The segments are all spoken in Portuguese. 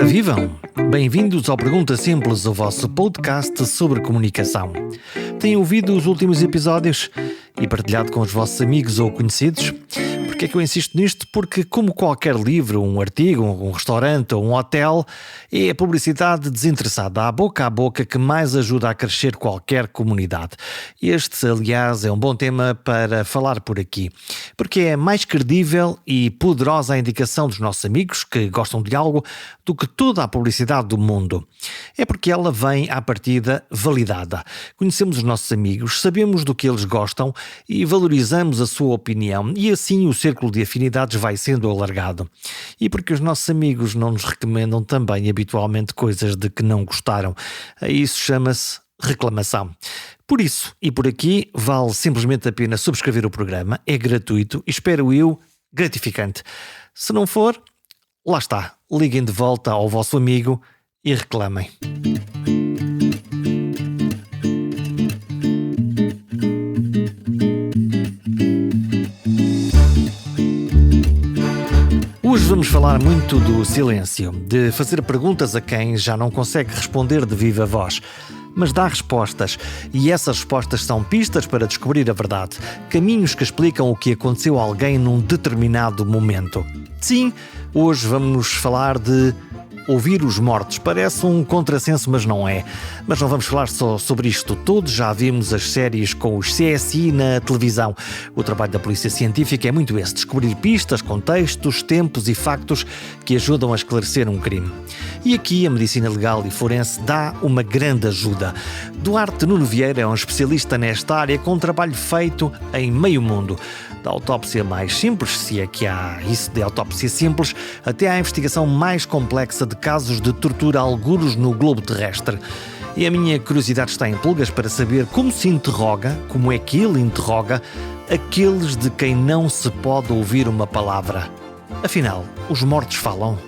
Ora vivam! Bem-vindos ao Pergunta Simples, o vosso podcast sobre comunicação. Têm ouvido os últimos episódios e partilhado com os vossos amigos ou conhecidos? Porquê é que eu insisto nisto? Porque, como qualquer livro, um artigo, um restaurante ou um hotel, é a publicidade desinteressada, a boca, que mais ajuda a crescer qualquer comunidade. Este, aliás, é um bom tema para falar por aqui, porque é mais credível e poderosa a indicação dos nossos amigos que gostam de algo do que toda a publicidade do mundo. É porque ela vem, à partida, validada. Conhecemos os nossos amigos, sabemos do que eles gostam e valorizamos a sua opinião, e assim o círculo de afinidades vai sendo alargado. E porque os nossos amigos não nos recomendam também habitualmente coisas de que não gostaram. Isso chama-se reclamação. Por isso e por aqui vale simplesmente a pena subscrever o programa, é gratuito e, espero eu, gratificante. Se não for, lá está, liguem de volta ao vosso amigo e reclamem. Hoje vamos falar muito do silêncio, de fazer perguntas a quem já não consegue responder de viva voz, mas dá respostas, e essas respostas são pistas para descobrir a verdade, caminhos que explicam o que aconteceu a alguém num determinado momento. Sim, hoje vamos falar de ouvir os mortos. Parece um contrassenso, mas não é. Mas não vamos falar só sobre isto. Todos já vimos as séries com os CSI na televisão. O trabalho da polícia científica é muito esse: descobrir pistas, contextos, tempos e factos que ajudam a esclarecer um crime. E aqui a medicina legal e forense dá uma grande ajuda. Duarte Nuno Vieira é um especialista nesta área, com um trabalho feito em meio mundo. Da autópsia mais simples, se é que há isso de autópsia simples, até à investigação mais complexa de casos de tortura algures no globo terrestre. E a minha curiosidade está em pulgas para saber como se interroga, como é que ele interroga, aqueles de quem não se pode ouvir uma palavra. Afinal, os mortos falam?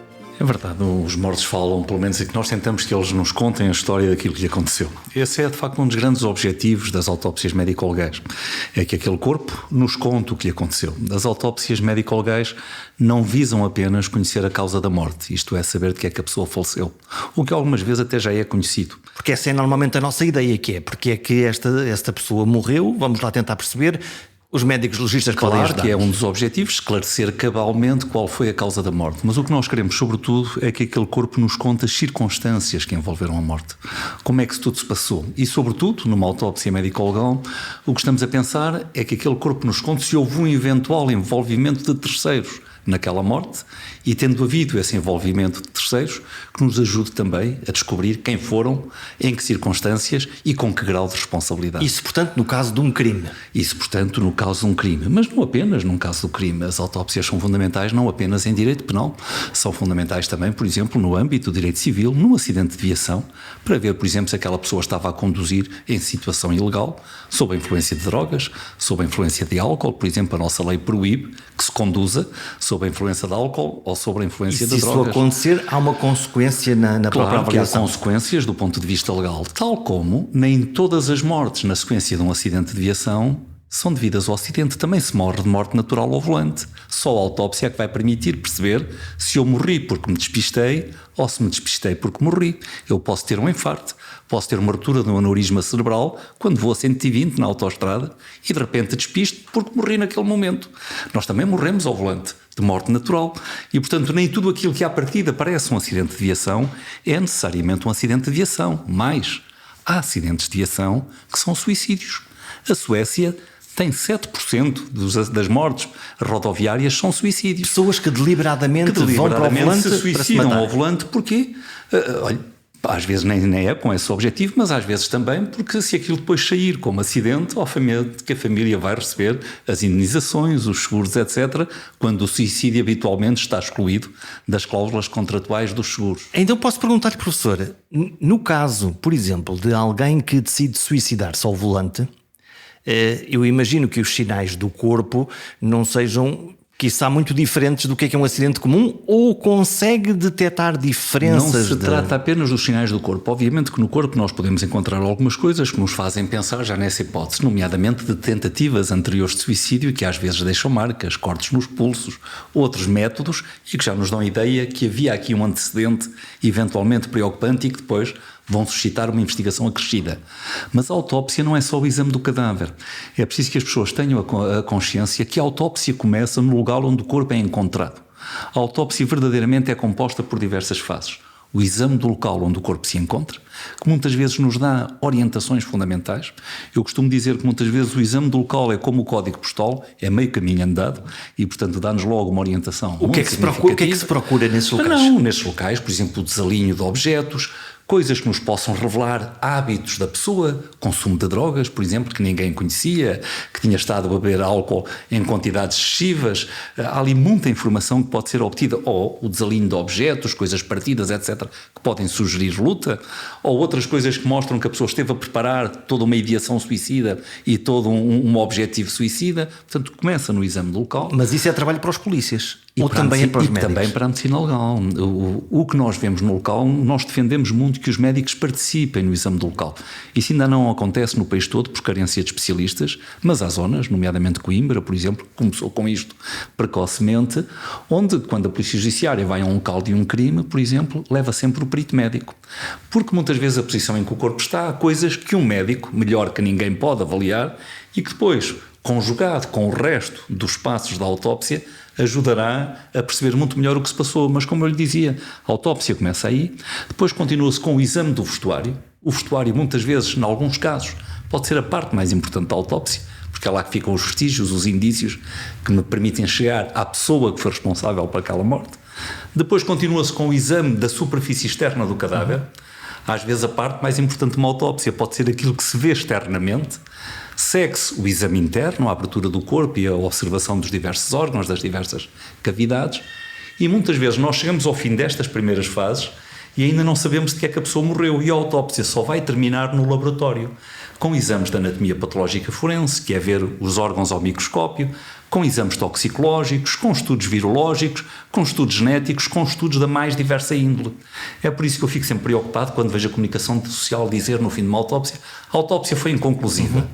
É verdade, os mortos falam, pelo menos é que nós tentamos que eles nos contem a história daquilo que lhe aconteceu. Esse é, de facto, um dos grandes objetivos das autópsias médico-legais. É que aquele corpo nos conte o que lhe aconteceu. As autópsias médico-legais não visam apenas conhecer a causa da morte, isto é, saber de que é que a pessoa faleceu, o que algumas vezes até já é conhecido. Porque essa é normalmente a nossa ideia, que é porque é que esta pessoa morreu, vamos lá tentar perceber. Os médicos legistas podem ajudar. Claro que é um dos objetivos, esclarecer cabalmente qual foi a causa da morte. Mas o que nós queremos, sobretudo, é que aquele corpo nos conte as circunstâncias que envolveram a morte. Como é que tudo se passou. E, sobretudo, numa autópsia médico-legal, o que estamos a pensar é que aquele corpo nos conte se houve um eventual envolvimento de terceiros naquela morte, e tendo havido esse envolvimento de terceiros, que nos ajude também a descobrir quem foram, em que circunstâncias e com que grau de responsabilidade. Isso, portanto, no caso de um crime. Isso, portanto, no caso de um crime. Mas não apenas num caso do crime. As autópsias são fundamentais não apenas em direito penal, são fundamentais também, por exemplo, no âmbito do direito civil, num acidente de viação, para ver, por exemplo, se aquela pessoa estava a conduzir em situação ilegal, sob a influência de drogas, sob a influência de álcool. Por exemplo, a nossa lei proíbe que se conduza sob a influência de álcool ou sobre a influência de drogas. Se isso acontecer, há uma consequência na própria avaliação. Claro que há consequências do ponto de vista legal, tal como nem todas as mortes na sequência de um acidente de viação são devidas ao acidente. Também se morre de morte natural ao volante. Só a autópsia é que vai permitir perceber se eu morri porque me despistei ou se me despistei porque morri. Eu posso ter um infarto, posso ter uma ruptura de um aneurisma cerebral quando vou a 120 na autoestrada e de repente despisto porque morri naquele momento. Nós também morremos ao volante de morte natural e, portanto, nem tudo aquilo que à partida parece um acidente de viação é necessariamente um acidente de viação. Mas há acidentes de viação que são suicídios. A Suécia tem 7% das mortes rodoviárias são suicídios. Pessoas que deliberadamente vão para o volante se suicidam ao volante. Porquê? Olha, às vezes nem é com esse objetivo, mas às vezes também porque se aquilo depois sair como acidente, que a família vai receber as indenizações, os seguros, etc., quando o suicídio habitualmente está excluído das cláusulas contratuais dos seguros. Então posso perguntar-lhe, professora, no caso, por exemplo, de alguém que decide suicidar-se ao volante, eu imagino que os sinais do corpo não sejam quiçá muito diferentes do que é um acidente comum, ou consegue detectar diferenças? Não se trata apenas dos sinais do corpo. Obviamente que no corpo nós podemos encontrar algumas coisas que nos fazem pensar já nessa hipótese, nomeadamente de tentativas anteriores de suicídio e que às vezes deixam marcas, cortes nos pulsos, outros métodos e que já nos dão a ideia que havia aqui um antecedente eventualmente preocupante e que depois vão suscitar uma investigação acrescida. Mas a autópsia não é só o exame do cadáver. É preciso que as pessoas tenham a consciência que a autópsia começa no lugar onde o corpo é encontrado. A autópsia verdadeiramente é composta por diversas fases. O exame do local onde o corpo se encontra, que muitas vezes nos dá orientações fundamentais. Eu costumo dizer que muitas vezes o exame do local é como o código postal, é meio caminho andado e, portanto, dá-nos logo uma orientação. O que é que se procura nesses locais? Não, nesses locais, por exemplo, o desalinho de objetos, coisas que nos possam revelar hábitos da pessoa, consumo de drogas, por exemplo, que ninguém conhecia, que tinha estado a beber álcool em quantidades excessivas. Há ali muita informação que pode ser obtida, ou o desalinho de objetos, coisas partidas, etc., que podem sugerir luta, ou outras coisas que mostram que a pessoa esteve a preparar toda uma ideação suicida e todo um objetivo suicida. Portanto, começa no exame do local. Mas isso é trabalho para os polícias? Ou também é para os médicos? Também para a medicina legal. O que nós vemos no local, nós defendemos muito que os médicos participem no exame do local. Isso ainda não acontece no país todo por carência de especialistas, mas há zonas, nomeadamente Coimbra, por exemplo, que começou com isto precocemente, onde, quando a Polícia Judiciária vai a um local de um crime, por exemplo, leva sempre o perito médico. Porque muitas vezes a posição em que o corpo está, há coisas que um médico, melhor que ninguém, pode avaliar e que depois, conjugado com o resto dos passos da autópsia, ajudará a perceber muito melhor o que se passou. Mas, como eu lhe dizia, a autópsia começa aí, depois continua-se com o exame do vestuário. O vestuário, muitas vezes, em alguns casos, pode ser a parte mais importante da autópsia, porque é lá que ficam os vestígios, os indícios que me permitem chegar à pessoa que foi responsável por aquela morte. Depois continua-se com o exame da superfície externa do cadáver. Às vezes a parte mais importante de uma autópsia pode ser aquilo que se vê externamente. Segue-se o exame interno, a abertura do corpo e a observação dos diversos órgãos, das diversas cavidades. E muitas vezes nós chegamos ao fim destas primeiras fases e ainda não sabemos de que é que a pessoa morreu. E a autópsia só vai terminar no laboratório, com exames de anatomia patológica forense, que é ver os órgãos ao microscópio, com exames toxicológicos, com estudos virológicos, com estudos genéticos, com estudos da mais diversa índole. É por isso que eu fico sempre preocupado quando vejo a comunicação social dizer no fim de uma autópsia: a autópsia foi inconclusiva.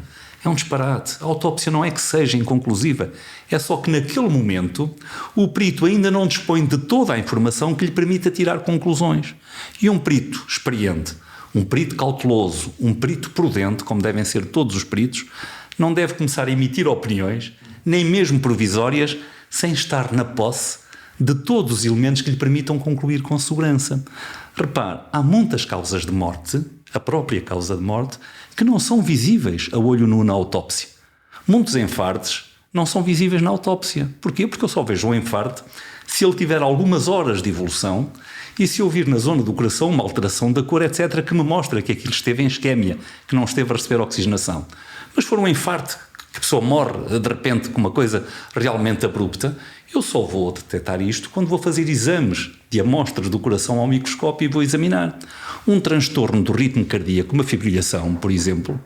É um disparate. A autópsia não é que seja inconclusiva, é só que naquele momento o perito ainda não dispõe de toda a informação que lhe permita tirar conclusões. E um perito experiente, um perito cauteloso, um perito prudente, como devem ser todos os peritos, não deve começar a emitir opiniões, nem mesmo provisórias, sem estar na posse de todos os elementos que lhe permitam concluir com segurança. Repare, há muitas causas de morte, a própria causa de morte, que não são visíveis a olho nu na autópsia. Muitos infartos não são visíveis na autópsia. Porquê? Porque eu só vejo um infarto se ele tiver algumas horas de evolução e se eu vir na zona do coração uma alteração da cor, etc., que me mostra que aquilo esteve em isquémia, que não esteve a receber oxigenação. Mas se for um infarto que a pessoa morre de repente com uma coisa realmente abrupta, eu só vou detectar isto quando vou fazer exames de amostras do coração ao microscópio e vou examinar. Um transtorno do ritmo cardíaco, uma fibrilhação, por exemplo,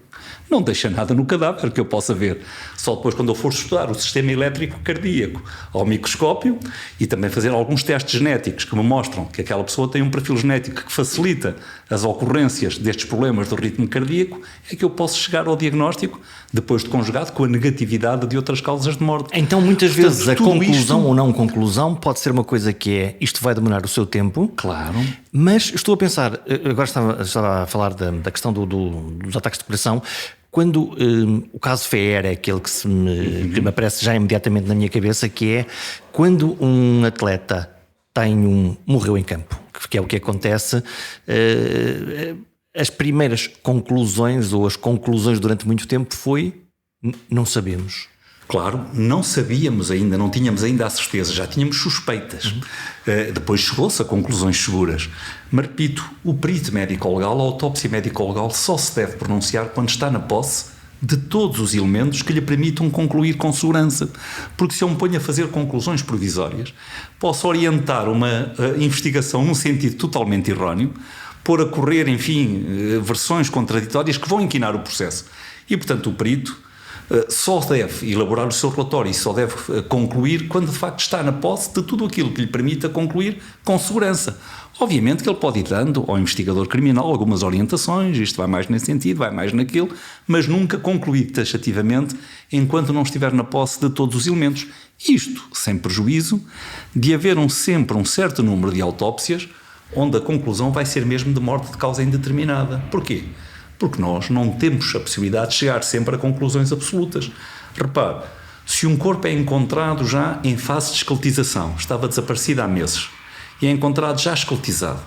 não deixa nada no cadáver que eu possa ver. Só depois quando eu for estudar o sistema elétrico cardíaco ao microscópio e também fazer alguns testes genéticos que me mostram que aquela pessoa tem um perfil genético que facilita as ocorrências destes problemas do ritmo cardíaco, é que eu posso chegar ao diagnóstico depois de conjugado com a negatividade de outras causas de morte. Então muitas vezes a conclusão ou não conclusão pode ser uma coisa que é: isto vai demorar o seu tempo. Claro. Mas estou a pensar, agora estava a falar da questão dos ataques de coração. Quando o caso FEER é aquele que me aparece já imediatamente na minha cabeça, que é quando um atleta morreu em campo, que é o que acontece, as primeiras conclusões ou as conclusões durante muito tempo foi: não sabemos. Claro, não sabíamos ainda, não tínhamos ainda a certeza, já tínhamos suspeitas. Depois chegou-se a conclusões seguras. Mas repito, o perito médico-legal, a autópsia médico-legal, só se deve pronunciar quando está na posse de todos os elementos que lhe permitam concluir com segurança. Porque se eu me ponho a fazer conclusões provisórias, posso orientar uma investigação num sentido totalmente erróneo, pôr a correr, enfim, versões contraditórias que vão inquinar o processo. E, portanto, o perito só deve elaborar o seu relatório e só deve concluir quando de facto está na posse de tudo aquilo que lhe permita concluir com segurança. Obviamente que ele pode ir dando ao investigador criminal algumas orientações, isto vai mais nesse sentido, vai mais naquilo, mas nunca concluir taxativamente enquanto não estiver na posse de todos os elementos. Isto sem prejuízo de haver sempre um certo número de autópsias onde a conclusão vai ser mesmo de morte de causa indeterminada. Porquê? Porque nós não temos a possibilidade de chegar sempre a conclusões absolutas. Repare, se um corpo é encontrado já em fase de esqueletização, estava desaparecido há meses, e é encontrado já esqueletizado,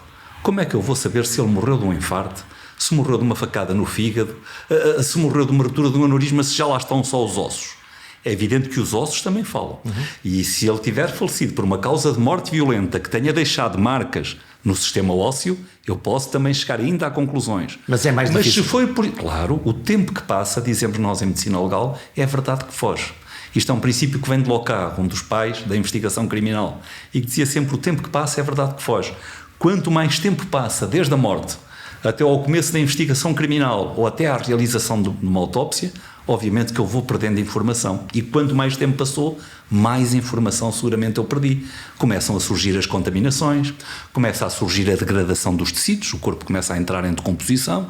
como é que eu vou saber se ele morreu de um infarto, se morreu de uma facada no fígado, se morreu de uma ruptura de um aneurisma, se já lá estão só os ossos? É evidente que os ossos também falam. E se ele tiver falecido por uma causa de morte violenta que tenha deixado marcas no sistema ósseo, eu posso também chegar ainda a conclusões. Mas é mais difícil. Mas se foi por... Claro, o tempo que passa, dizemos nós em medicina legal, é verdade que foge. Isto é um princípio que vem de Locard, um dos pais da investigação criminal, e que dizia sempre: o tempo que passa é verdade que foge. Quanto mais tempo passa desde a morte até ao começo da investigação criminal ou até à realização de uma autópsia, obviamente que eu vou perdendo informação. E quanto mais tempo passou, mais informação seguramente eu perdi. Começam a surgir as contaminações, começa a surgir a degradação dos tecidos, o corpo começa a entrar em decomposição,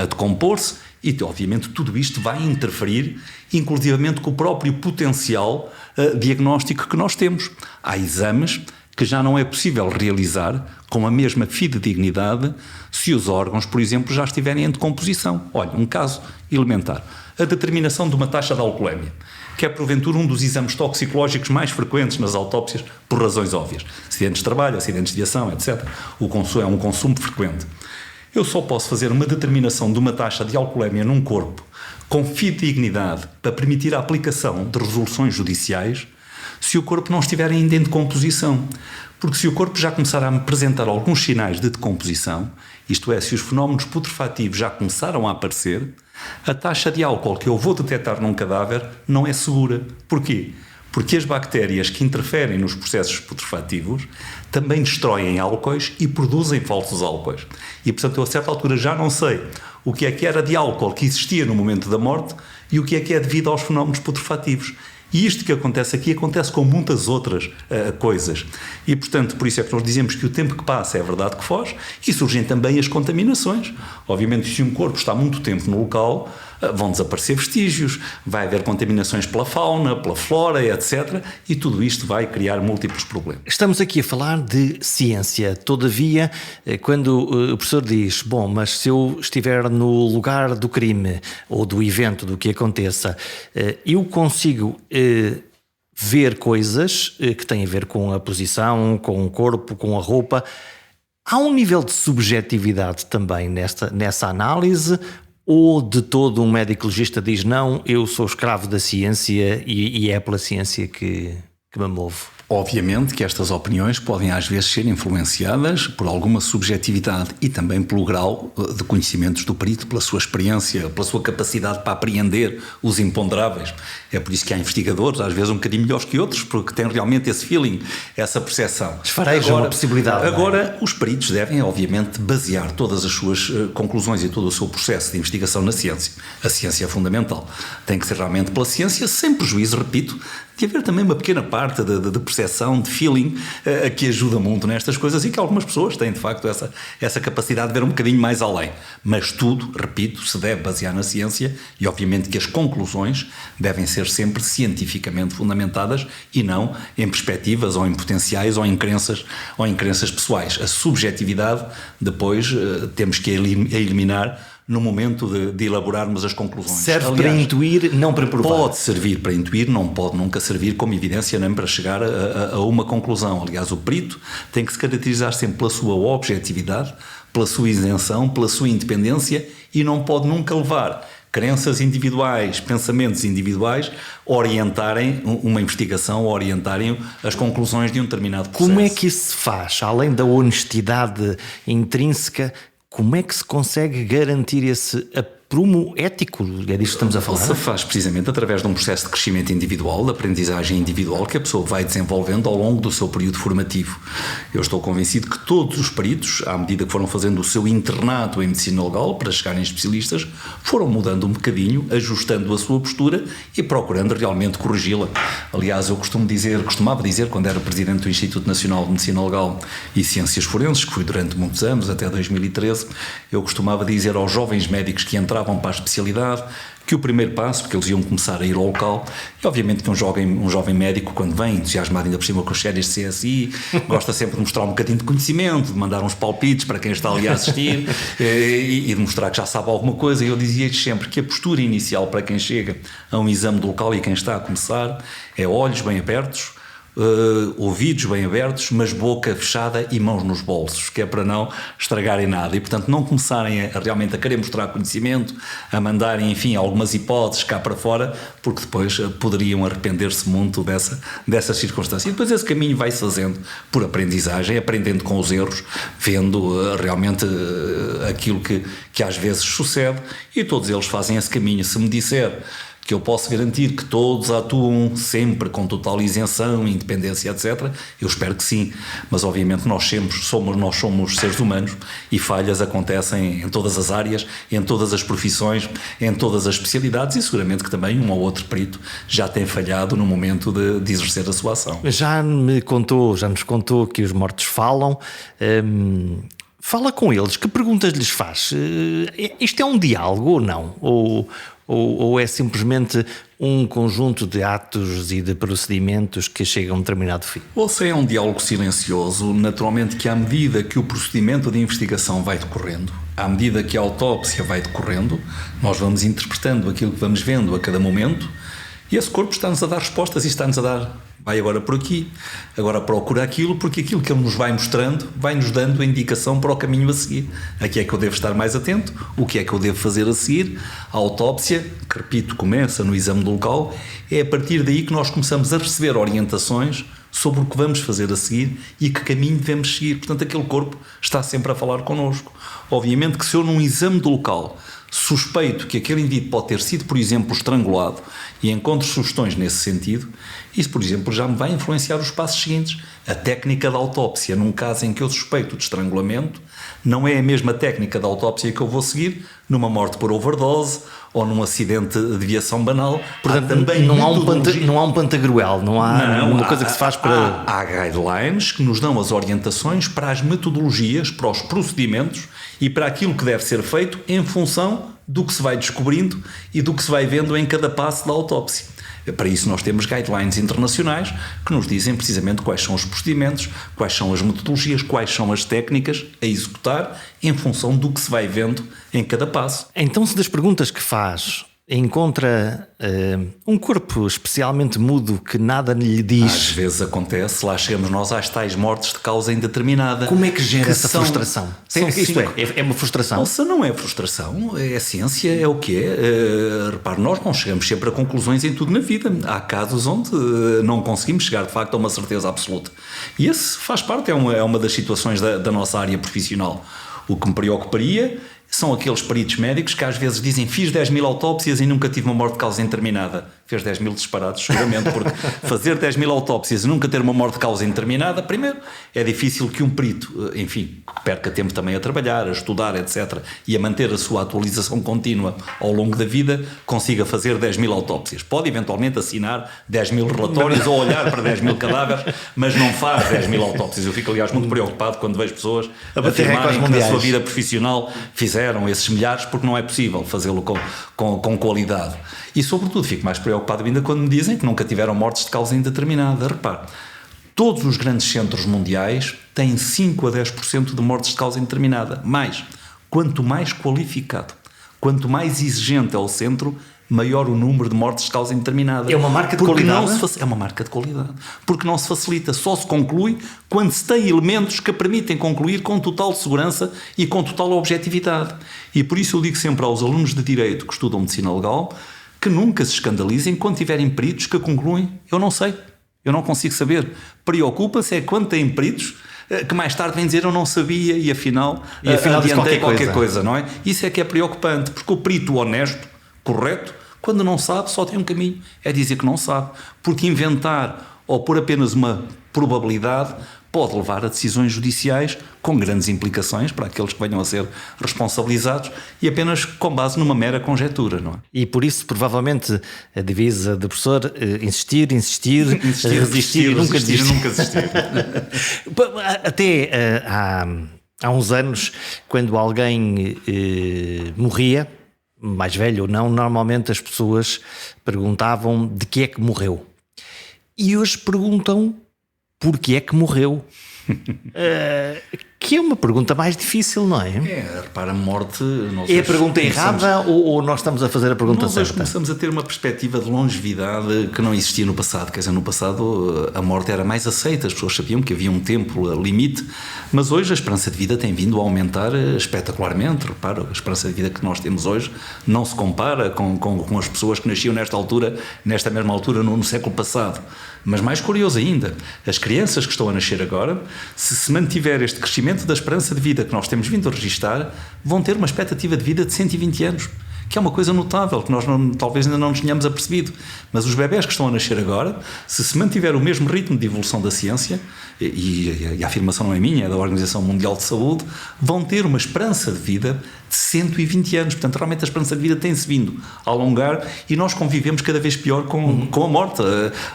a decompor-se, e obviamente tudo isto vai interferir, inclusivamente com o próprio potencial diagnóstico que nós temos. Há exames que já não é possível realizar com a mesma fidedignidade se os órgãos, por exemplo, já estiverem em decomposição. Olha, um caso elementar: a determinação de uma taxa de alcoolemia, que é porventura um dos exames toxicológicos mais frequentes nas autópsias, por razões óbvias. Acidentes de trabalho, acidentes de viação, etc. O consumo é um consumo frequente. Eu só posso fazer uma determinação de uma taxa de alcoolemia num corpo com fidedignidade para permitir a aplicação de resoluções judiciais se o corpo não estiver ainda em decomposição. Porque se o corpo já começar a apresentar alguns sinais de decomposição, isto é, se os fenómenos putrefativos já começaram a aparecer, a taxa de álcool que eu vou detectar num cadáver não é segura. Porquê? Porque as bactérias que interferem nos processos putrefativos também destroem álcoois e produzem falsos álcoois. E, portanto, eu a certa altura já não sei o que era de álcool que existia no momento da morte e o que é devido aos fenómenos putrefativos. E isto que acontece aqui acontece com muitas outras coisas. E, portanto, por isso é que nós dizemos que o tempo que passa é verdade que foge, e surgem também as contaminações. Obviamente, se um corpo está muito tempo no local, vão desaparecer vestígios, vai haver contaminações pela fauna, pela flora, etc. E tudo isto vai criar múltiplos problemas. Estamos aqui a falar de ciência. Todavia, quando o professor diz: bom, mas se eu estiver no lugar do crime ou do evento, do que aconteça, eu consigo ver coisas que têm a ver com a posição, com o corpo, com a roupa. Há um nível de subjetividade também nessa análise? Ou de todo um médico legista diz: não, eu sou escravo da ciência e é pela ciência que me movo? Obviamente que estas opiniões podem às vezes ser influenciadas por alguma subjetividade e também pelo grau de conhecimentos do perito, pela sua experiência, pela sua capacidade para apreender os imponderáveis. É por isso que há investigadores, às vezes um bocadinho melhores que outros, porque têm realmente esse feeling, essa percepção. Esfarejam uma possibilidade. Agora, os peritos devem, obviamente, basear todas as suas conclusões e todo o seu processo de investigação na ciência. A ciência é fundamental. Tem que ser realmente pela ciência, sem prejuízo, repito, de haver também uma pequena parte de percepção, de feeling, que ajuda muito nestas coisas, e que algumas pessoas têm, de facto, essa capacidade de ver um bocadinho mais além. Mas tudo, repito, se deve basear na ciência, e obviamente que as conclusões devem ser sempre cientificamente fundamentadas e não em perspectivas ou em potenciais ou em crenças pessoais. A subjetividade depois temos que eliminar no momento de elaborarmos as conclusões. Serve para intuir, não para provar. Pode servir para intuir, não pode nunca servir como evidência nem para chegar a uma conclusão. Aliás, o perito tem que se caracterizar sempre pela sua objetividade, pela sua isenção, pela sua independência, e não pode nunca levar crenças individuais, pensamentos individuais, orientarem uma investigação, orientarem as conclusões de um determinado processo. Como é que isso se faz? Além da honestidade intrínseca, como é que se consegue garantir esse prumo ético, é disto que estamos a falar? Se faz precisamente através de um processo de crescimento individual, de aprendizagem individual que a pessoa vai desenvolvendo ao longo do seu período formativo. Eu estou convencido que todos os peritos, à medida que foram fazendo o seu internato em medicina legal para chegarem especialistas, foram mudando um bocadinho, ajustando a sua postura e procurando realmente corrigi-la. Aliás, eu costumava dizer, quando era presidente do Instituto Nacional de Medicina Legal e Ciências Forenses, que fui durante muitos anos, até 2013, eu costumava dizer aos jovens médicos que entravam para a especialidade que o primeiro passo, porque eles iam começar a ir ao local, e obviamente que um jovem médico, quando vem entusiasmado ainda por cima com as séries de CSI, gosta sempre de mostrar um bocadinho de conhecimento, de mandar uns palpites para quem está ali a assistir e de mostrar que já sabe alguma coisa. E eu dizia-lhes sempre que a postura inicial para quem chega a um exame do local e quem está a começar é olhos bem abertos, ouvidos bem abertos, mas boca fechada e mãos nos bolsos, que é para não estragarem nada e, portanto, não começarem realmente a querer mostrar conhecimento, a mandarem, enfim, algumas hipóteses cá para fora, porque depois poderiam arrepender-se muito dessa circunstância. E depois esse caminho vai-se fazendo por aprendizagem, aprendendo com os erros, vendo realmente aquilo que às vezes sucede, e todos eles fazem esse caminho. Se me disser que eu posso garantir que todos atuam sempre com total isenção, independência, etc., eu espero que sim, mas obviamente nós somos seres humanos e falhas acontecem em todas as áreas, em todas as profissões, em todas as especialidades, e seguramente que também um ou outro perito já tem falhado no momento de exercer a sua ação. Já nos contou que os mortos falam. Fala com eles, que perguntas lhes faz? Isto é um diálogo ou não? Ou é simplesmente um conjunto de atos e de procedimentos que chegam a um determinado fim? Ou se é um diálogo silencioso, naturalmente que à medida que o procedimento de investigação vai decorrendo, à medida que a autópsia vai decorrendo, nós vamos interpretando aquilo que vamos vendo a cada momento, e esse corpo está-nos a dar respostas e está-nos a dar: vai agora por aqui, agora procura aquilo, porque aquilo que ele nos vai mostrando vai-nos dando a indicação para o caminho a seguir. Aqui é que eu devo estar mais atento, o que é que eu devo fazer a seguir. A autópsia, que repito, começa no exame do local, é a partir daí que nós começamos a receber orientações sobre o que vamos fazer a seguir e que caminho devemos seguir. Portanto, aquele corpo está sempre a falar connosco. Obviamente que se eu num exame do local suspeito que aquele indivíduo pode ter sido, por exemplo, estrangulado e encontro sugestões nesse sentido, isso, por exemplo, já me vai influenciar os passos seguintes. A técnica da autópsia, num caso em que eu suspeito de estrangulamento, não é a mesma técnica da autópsia que eu vou seguir numa morte por overdose ou num acidente de viação banal. Portanto, também não há um pantagruel, não há uma coisa que se faz para... Há guidelines que nos dão as orientações para as metodologias, para os procedimentos e para aquilo que deve ser feito em função do que se vai descobrindo e do que se vai vendo em cada passo da autópsia. Para isso nós temos guidelines internacionais que nos dizem precisamente quais são os procedimentos, quais são as metodologias, quais são as técnicas a executar em função do que se vai vendo em cada passo. Então, se das perguntas que faz encontra um corpo especialmente mudo que nada lhe diz... Às vezes acontece, lá chegamos nós às tais mortes de causa indeterminada. Como é que gera essa frustração? Isto é uma frustração? Nossa, não é frustração, é ciência, é o que é. Repare, nós não chegamos sempre a conclusões em tudo na vida. Há casos onde não conseguimos chegar de facto a uma certeza absoluta. E esse faz parte, é uma das situações da nossa área profissional. O que me preocuparia são aqueles peritos médicos que às vezes dizem: fiz 10.000 autópsias e nunca tive uma morte de causa indeterminada. Fez 10.000 disparados, seguramente, porque fazer 10.000 autópsias e nunca ter uma morte de causa indeterminada, primeiro, é difícil que um perito, enfim, perca tempo também a trabalhar, a estudar, etc., e a manter a sua atualização contínua ao longo da vida, consiga fazer 10.000 autópsias. Pode eventualmente assinar 10.000 relatórios ou olhar para 10.000 cadáveres, mas não faz 10.000 autópsias. Eu fico, aliás, muito preocupado quando vejo pessoas afirmarem que na sua vida profissional fizeram esses milhares, porque não é possível fazê-lo com qualidade. E, sobretudo, fico mais preocupado ainda quando me dizem que nunca tiveram mortes de causa indeterminada. Repare, todos os grandes centros mundiais têm 5 a 10% de mortes de causa indeterminada. Mas, quanto mais qualificado, quanto mais exigente é o centro, maior o número de mortes de causa indeterminada. É uma marca de qualidade? É uma marca de qualidade. Porque não se facilita, só se conclui quando se tem elementos que permitem concluir com total segurança e com total objetividade. E por isso eu digo sempre aos alunos de Direito que estudam Medicina Legal que nunca se escandalizem quando tiverem peritos que concluem: eu não sei, eu não consigo saber. Preocupa-se é quando têm peritos que mais tarde vem dizer eu não sabia e afinal adiantei qualquer coisa, não é? Isso é que é preocupante, porque o perito honesto, correto, quando não sabe só tem um caminho, é dizer que não sabe, porque inventar ou por apenas uma probabilidade pode levar a decisões judiciais com grandes implicações para aqueles que venham a ser responsabilizados e apenas com base numa mera conjetura, não é? E por isso, provavelmente, a divisa do professor, insistir, resistir e nunca desistir. Até há uns anos, quando alguém morria, mais velho ou não, normalmente as pessoas perguntavam de que é que morreu. E hoje perguntam porquê é que morreu. Que é uma pergunta mais difícil, não é? Repara, a morte... É a pergunta errada ou nós estamos a fazer a pergunta certa? Nós começamos a ter uma perspectiva de longevidade que não existia no passado. Quer dizer, no passado a morte era mais aceita, as pessoas sabiam que havia um tempo limite, mas hoje a esperança de vida tem vindo a aumentar espetacularmente. Repara, a esperança de vida que nós temos hoje não se compara com as pessoas que nasciam nesta mesma altura no século passado. Mas mais curioso ainda, as crianças que estão a nascer agora, se mantiver este crescimento da esperança de vida que nós temos vindo a registar, vão ter uma expectativa de vida de 120 anos, que é uma coisa notável, que nós talvez ainda não nos tenhamos apercebido. Mas os bebés que estão a nascer agora, se mantiver o mesmo ritmo de evolução da ciência, e a afirmação não é minha, é da Organização Mundial de Saúde, vão ter uma esperança de vida de 120 anos. Portanto, realmente a esperança de vida tem-se vindo a alongar e nós convivemos cada vez pior com a morte.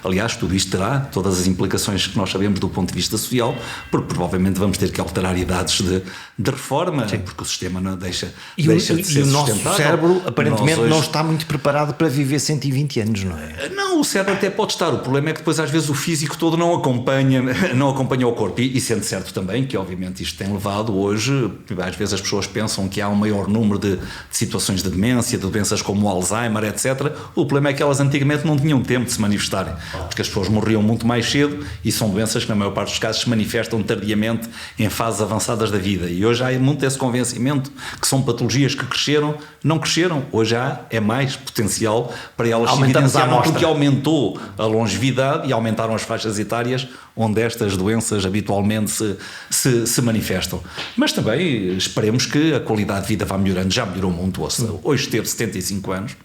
Aliás, tudo isto terá todas as implicações que nós sabemos do ponto de vista social, porque provavelmente vamos ter que alterar idades de reforma, porque o sistema não deixa de ser sustentável. E o nosso cérebro, aparentemente, não está muito preparado para viver 120 anos, não é? Não, o cérebro até pode estar. O problema é que depois, às vezes, o físico todo não acompanha o corpo. E sendo certo também que, obviamente, isto tem levado hoje, às vezes as pessoas pensam que há um maior número de situações de demência, de doenças como o Alzheimer, etc. O problema é que elas antigamente não tinham tempo de se manifestarem, porque as pessoas morriam muito mais cedo e são doenças que, na maior parte dos casos, se manifestam tardiamente em fases avançadas da vida. E hoje há muito esse convencimento que são patologias que não cresceram. Hoje é mais potencial para elas se evidenciarem, porque aumentou a longevidade e aumentaram as faixas etárias onde estas doenças habitualmente se manifestam. Mas também esperemos que a qualidade de vida vá melhorando. Já melhorou muito. Hoje teve 75 anos.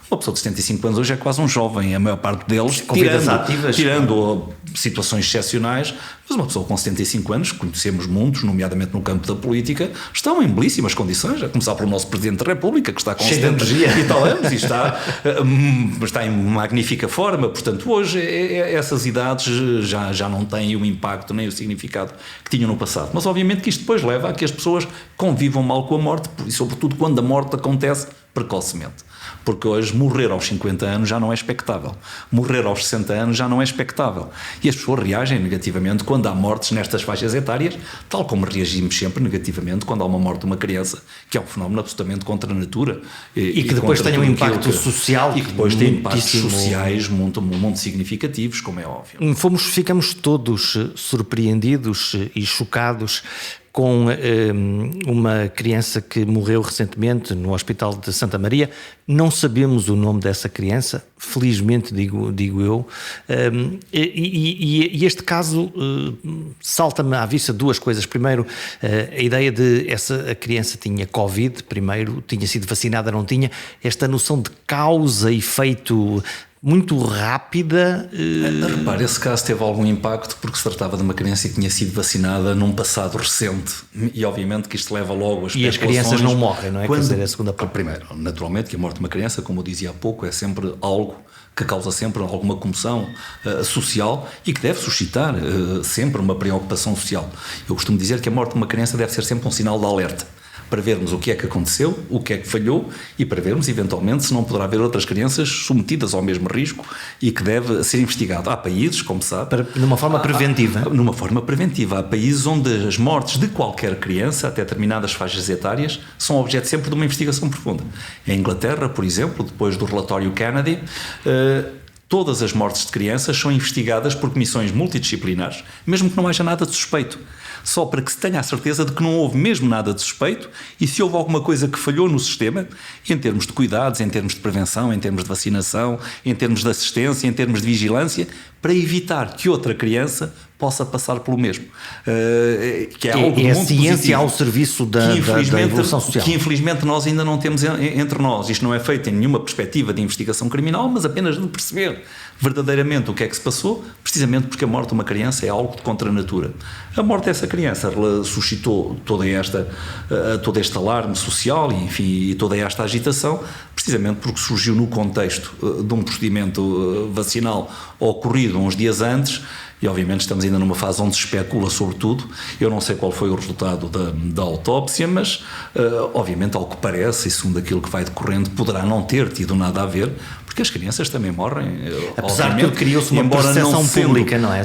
Uma pessoa de 75 anos hoje é quase um jovem, a maior parte deles, tirando situações excepcionais, mas uma pessoa com 75 anos, conhecemos muitos, nomeadamente no campo da política, estão em belíssimas condições, a começar pelo nosso Presidente da República, que está com 70 e tal anos e está em magnífica forma. Portanto, hoje essas idades já não têm o impacto nem o significado que tinham no passado. Mas obviamente que isto depois leva a que as pessoas convivam mal com a morte, e sobretudo quando a morte acontece precocemente. Porque hoje morrer aos 50 anos já não é expectável. Morrer aos 60 anos já não é expectável. E as pessoas reagem negativamente quando há mortes nestas faixas etárias, tal como reagimos sempre negativamente quando há uma morte de uma criança, que é um fenómeno absolutamente contra a natura. E que depois tem um impacto social. E que depois tem impactos sociais muito significativos, como é óbvio. Ficamos todos surpreendidos e chocados com uma criança que morreu recentemente no Hospital de Santa Maria. Não sabemos o nome dessa criança, felizmente digo eu, e este caso salta-me à vista duas coisas. Primeiro, a ideia de a criança tinha Covid, primeiro, tinha sido vacinada, não tinha, esta noção de causa e efeito muito rápida. Repare, esse caso teve algum impacto porque se tratava de uma criança que tinha sido vacinada num passado recente e obviamente que isto leva logo a especulações. E as crianças não morrem, não é? Quer dizer, a segunda parte. Primeiro, naturalmente que a morte de uma criança, como eu dizia há pouco, é sempre algo que causa sempre alguma comoção social e que deve suscitar sempre uma preocupação social. Eu costumo dizer que a morte de uma criança deve ser sempre um sinal de alerta, para vermos o que é que aconteceu, o que é que falhou e para vermos, eventualmente, se não poderá haver outras crianças submetidas ao mesmo risco e que deve ser investigado. Há países, como sabe... De uma forma preventiva. Numa forma preventiva. Há países onde as mortes de qualquer criança, até determinadas faixas etárias, são objeto sempre de uma investigação profunda. Em Inglaterra, por exemplo, depois do relatório Kennedy, todas as mortes de crianças são investigadas por comissões multidisciplinares, mesmo que não haja nada de suspeito. Só para que se tenha a certeza de que não houve mesmo nada de suspeito e se houve alguma coisa que falhou no sistema, em termos de cuidados, em termos de prevenção, em termos de vacinação, em termos de assistência, em termos de vigilância, para evitar que outra criança possa passar pelo mesmo. Que é algo a muito ciência positivo, ao serviço da evolução social. Que infelizmente nós ainda não temos entre nós. Isto não é feito em nenhuma perspectiva de investigação criminal, mas apenas de perceber verdadeiramente o que é que se passou, precisamente porque a morte de uma criança é algo de contra a natura. A morte dessa criança suscitou todo este alarme social e toda esta agitação, precisamente porque surgiu no contexto de um procedimento vacinal ocorrido uns dias antes. E obviamente estamos ainda numa fase onde se especula sobre tudo. Eu não sei qual foi o resultado da autópsia, mas obviamente, ao que parece, e segundo aquilo que vai decorrendo, poderá não ter tido nada a ver, porque as crianças também morrem. Apesar de tudo, criou-se uma percepção pública, não é?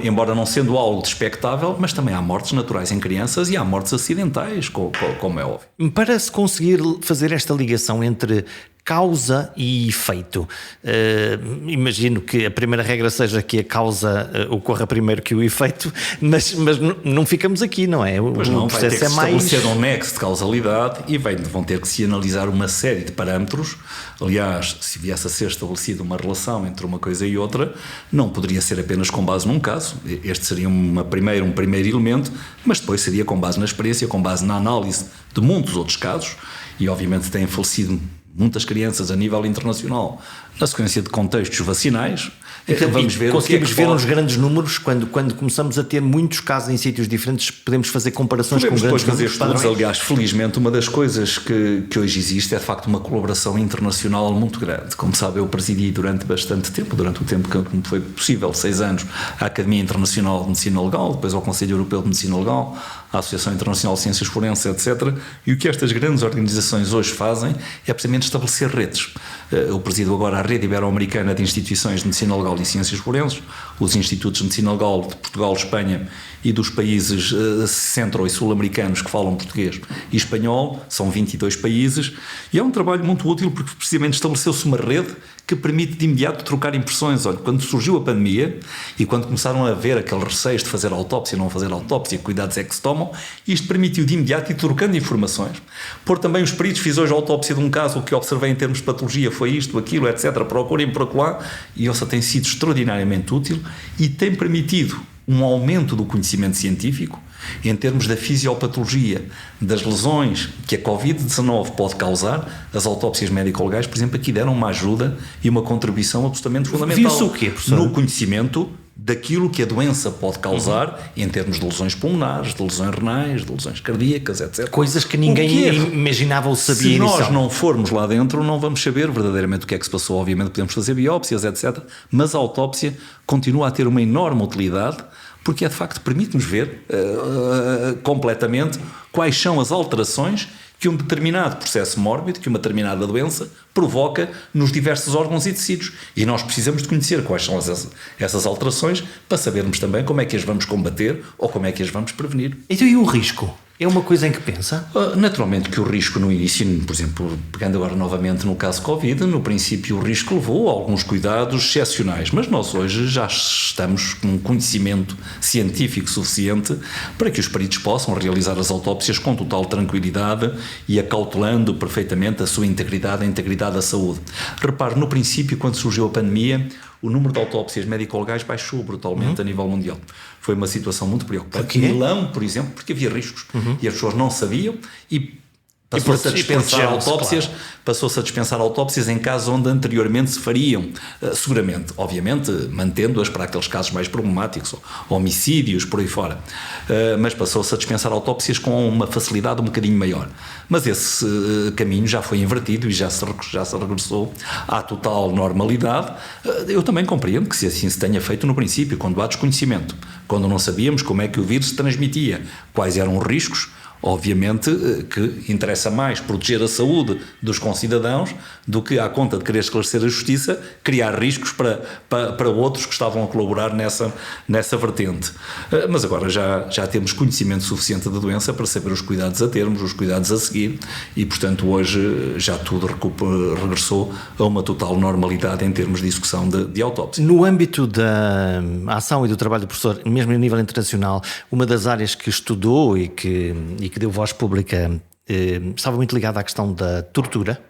Embora não sendo algo despectável, mas também há mortes naturais em crianças e há mortes acidentais, como é óbvio. Para se conseguir fazer esta ligação entre causa e efeito, imagino que a primeira regra seja que a causa ocorra primeiro que o efeito, mas não ficamos aqui, não é? Pois não, vai ter que se estabelecer mais... um nexo de causalidade e vão ter que se analisar uma série de parâmetros. Aliás, se viesse a ser estabelecida uma relação entre uma coisa e outra, não poderia ser apenas com base num caso. Este seria um primeiro elemento, mas depois seria com base na experiência, com base na análise de muitos outros casos, e obviamente têm falecido muitas crianças a nível internacional na sequência de contextos vacinais. Então, conseguimos ver uns grandes números quando começamos a ter muitos casos em sítios diferentes, podemos fazer comparações com grandes números. Estudos. Aliás, felizmente, uma das coisas que hoje existe é de facto uma colaboração internacional muito grande. Como sabe, eu presidi durante bastante tempo, durante o tempo que me foi possível, 6 anos, a Academia Internacional de Medicina Legal, depois ao Conselho Europeu de Medicina Legal, a Associação Internacional de Ciências Forenses, etc. E o que estas grandes organizações hoje fazem é precisamente estabelecer redes. Eu presido agora a Rede Ibero-Americana de Instituições de Medicina Legal e Ciências Forenses, os Institutos de Medicina Legal de Portugal, Espanha e dos países centro- e sul-americanos que falam português e espanhol, são 22 países, e é um trabalho muito útil porque precisamente estabeleceu-se uma rede que permite de imediato trocar impressões. Olha, quando surgiu a pandemia e quando começaram a haver aqueles receios de fazer autópsia, não fazer autópsia, que cuidados é que se tomam, isto permitiu de imediato ir trocando informações. Por também os peritos, fiz hoje a autópsia de um caso, o que observei em termos de patologia foi isto, aquilo, etc. Procurem por acolá, e essa tem sido extraordinariamente útil e tem permitido um aumento do conhecimento científico em termos da fisiopatologia, das lesões que a Covid-19 pode causar. As autópsias médico-legais, por exemplo, aqui deram uma ajuda e uma contribuição absolutamente fundamental. Viu-se o quê, professor? No conhecimento daquilo que a doença pode causar em termos de lesões pulmonares, de lesões renais, de lesões cardíacas, etc. Coisas que ninguém imaginava ou sabia. Se nós não formos lá dentro, não vamos saber verdadeiramente o que é que se passou. Obviamente podemos fazer biópsias, etc. Mas a autópsia continua a ter uma enorme utilidade, porque de facto permite-nos ver completamente quais são as alterações que um determinado processo mórbido, que uma determinada doença provoca nos diversos órgãos e tecidos. E nós precisamos de conhecer quais são essas alterações para sabermos também como é que as vamos combater ou como é que as vamos prevenir. Então, e o risco? É uma coisa em que pensa? Naturalmente que o risco no início, por exemplo, pegando agora novamente no caso Covid, no princípio o risco levou a alguns cuidados excepcionais, mas nós hoje já estamos com um conhecimento científico suficiente para que os peritos possam realizar as autópsias com total tranquilidade e acautelando perfeitamente a sua integridade, a integridade da saúde. Repare, no princípio, quando surgiu a pandemia, o número de autópsias médico-legais baixou brutalmente a nível mundial. Foi uma situação muito preocupante. Em Milão, por exemplo, porque havia riscos e as pessoas não sabiam e passou-se a dispensar autópsias, claro. Passou-se a dispensar autópsias em casos onde anteriormente se fariam, seguramente, obviamente, mantendo-as para aqueles casos mais problemáticos, homicídios, por aí fora. Mas passou-se a dispensar autópsias com uma facilidade um bocadinho maior. Mas esse caminho já foi invertido e já se regressou à total normalidade. Eu também compreendo que se assim se tenha feito no princípio, quando há desconhecimento, quando não sabíamos como é que o vírus se transmitia, quais eram os riscos. Obviamente que interessa mais proteger a saúde dos concidadãos do que, à conta de querer esclarecer a justiça, criar riscos para outros que estavam a colaborar nessa vertente. Mas agora já temos conhecimento suficiente da doença para saber os cuidados a termos, os cuidados a seguir e, portanto, hoje já tudo regressou a uma total normalidade em termos de execução de autópsia. No âmbito da ação e do trabalho do professor, mesmo a nível internacional, uma das áreas que estudou e que deu voz pública estava muito ligada à questão da tortura.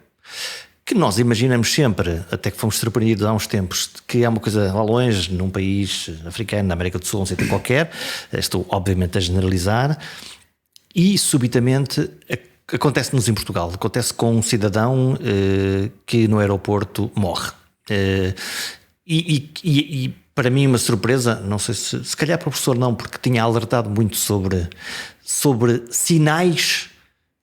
que nós imaginamos sempre, até que fomos surpreendidos há uns tempos, que é uma coisa lá longe, num país africano, na América do Sul, um sítio qualquer, estou obviamente a generalizar, e subitamente acontece-nos em Portugal, acontece com um cidadão que no aeroporto morre. E para mim uma surpresa, não sei se calhar para o professor não, porque tinha alertado muito sobre sinais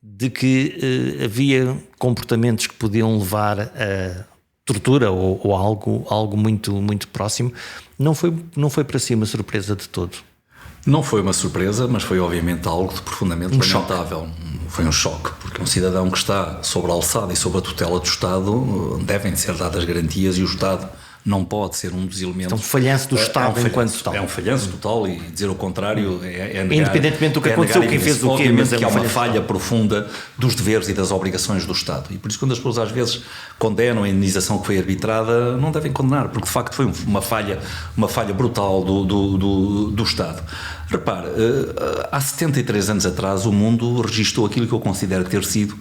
de que havia comportamentos que podiam levar a tortura ou algo muito, muito próximo. Não foi para si uma surpresa de todo. Não foi uma surpresa, mas foi obviamente algo de profundamente lamentável. Foi um choque, porque um cidadão que está sobre a alçada e sob a tutela do Estado devem ser dadas garantias e o Estado não pode ser um dos elementos. Então, falhanço do Estado enquanto tal. É um falhanço total e dizer o contrário é negar. Independentemente do que aconteceu, quem fez o quê, mas que é uma falha profunda dos deveres e das obrigações do Estado. E por isso, quando as pessoas às vezes condenam a indenização que foi arbitrada, não devem condenar, porque de facto foi uma falha brutal do Estado. Repare, há 73 anos atrás o mundo registou aquilo que eu considero ter sido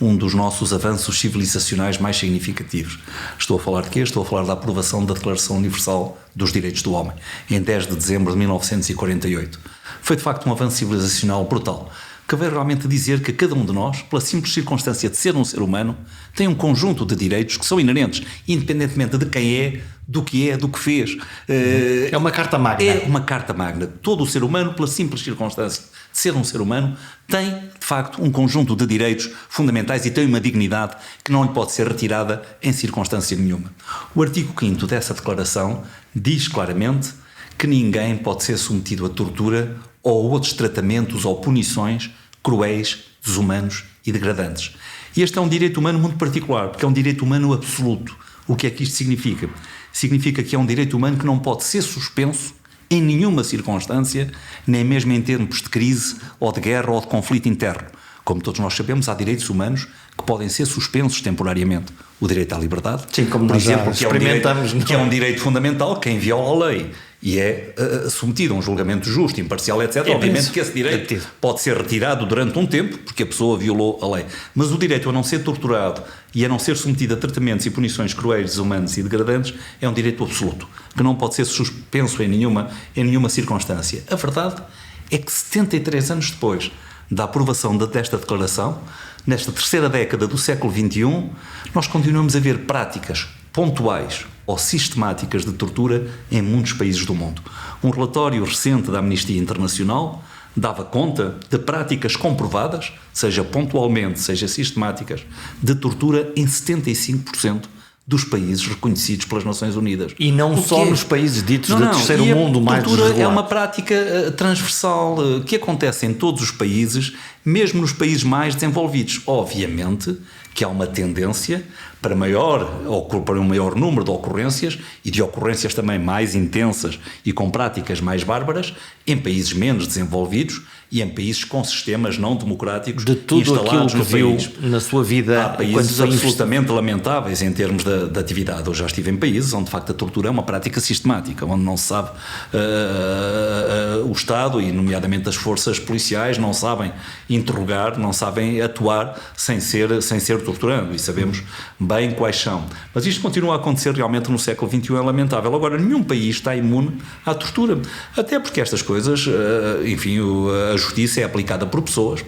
um dos nossos avanços civilizacionais mais significativos. Estou a falar de quê? Estou a falar da aprovação da Declaração Universal dos Direitos do Homem, em 10 de dezembro de 1948. Foi de facto um avanço civilizacional brutal, que veio realmente dizer que cada um de nós, pela simples circunstância de ser um ser humano, tem um conjunto de direitos que são inerentes, independentemente de quem é, do que fez. É uma carta magna. É uma carta magna. Todo o ser humano, pela simples circunstância de ser um ser humano, tem, de facto, um conjunto de direitos fundamentais e tem uma dignidade que não lhe pode ser retirada em circunstância nenhuma. O artigo 5º dessa declaração diz claramente que ninguém pode ser submetido a tortura ou outros tratamentos ou punições cruéis, desumanos e degradantes. E este é um direito humano muito particular, porque é um direito humano absoluto. O que é que isto significa? Significa que é um direito humano que não pode ser suspenso em nenhuma circunstância, nem mesmo em tempos de crise ou de guerra ou de conflito interno. Como todos nós sabemos, há direitos humanos que podem ser suspensos temporariamente. O direito à liberdade, sim, como por exemplo, que é um direito fundamental, quem viola a lei e é submetido a um julgamento justo, imparcial, etc. Obviamente que esse direito pode ser retirado durante um tempo, porque a pessoa violou a lei. Mas o direito a não ser torturado e a não ser submetido a tratamentos e punições cruéis, desumanos e degradantes é um direito absoluto, que não pode ser suspenso em nenhuma circunstância. A verdade é que 73 anos depois da aprovação desta declaração, nesta terceira década do século XXI, nós continuamos a ver práticas pontuais ou sistemáticas de tortura em muitos países do mundo. Um relatório recente da Amnistia Internacional dava conta de práticas comprovadas, seja pontualmente, seja sistemáticas, de tortura em 75% dos países reconhecidos pelas Nações Unidas. E não só nos países ditos de terceiro mundo mais desregulados. A tortura é uma prática transversal que acontece em todos os países, mesmo nos países mais desenvolvidos. Obviamente que há uma tendência para um maior número de ocorrências e de ocorrências também mais intensas e com práticas mais bárbaras em países menos desenvolvidos e em países com sistemas não democráticos de tudo instalados aquilo que no viu na sua vida. Há países absolutamente lamentáveis em termos de atividade. Eu já estive em países onde de facto a tortura é uma prática sistemática, onde não se sabe, o Estado e nomeadamente as forças policiais não sabem interrogar, não sabem atuar sem ser torturando, e sabemos bem quais são. Mas isto continua a acontecer realmente no século XXI, é lamentável. Agora, nenhum país está imune à tortura, até porque estas coisas, enfim, a justiça é aplicada por pessoas,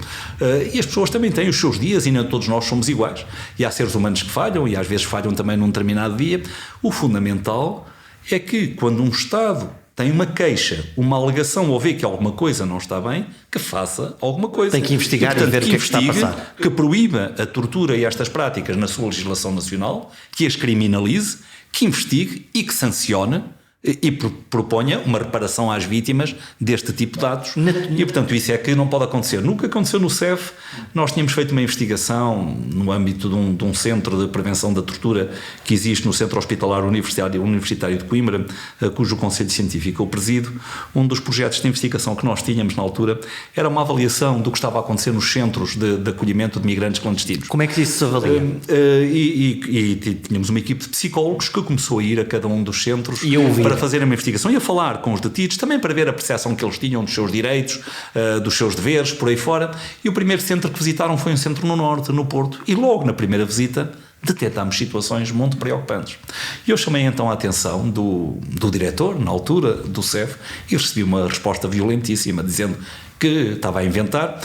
e as pessoas também têm os seus dias e nem todos nós somos iguais, e há seres humanos que falham e às vezes falham também num determinado dia. O fundamental é que quando um Estado tem uma queixa, uma alegação ou vê que alguma coisa não está bem, que faça alguma coisa. Tem que investigar e ver o que é que está a passar. Que proíba a tortura e estas práticas na sua legislação nacional, que as criminalize, que investigue e que sancione e proponha uma reparação às vítimas deste tipo de atos. E, portanto, isso é que não pode acontecer. Nunca aconteceu no CEF. Nós tínhamos feito uma investigação no âmbito de um centro de prevenção da tortura que existe no Centro Hospitalar Universitário de Coimbra, cujo Conselho Científico eu presido. Um dos projetos de investigação que nós tínhamos na altura era uma avaliação do que estava a acontecer nos centros de acolhimento de migrantes clandestinos. Como é que isso se avalia? E tínhamos uma equipe de psicólogos que começou a ir a cada um dos centros para fazer uma investigação e a falar com os detidos, também para ver a percepção que eles tinham dos seus direitos, dos seus deveres, por aí fora. E o primeiro centro que visitaram foi um centro no Norte, no Porto, e logo na primeira visita detectámos situações muito preocupantes. E eu chamei então a atenção do diretor, na altura, do CEF, e recebi uma resposta violentíssima, dizendo que estava a inventar,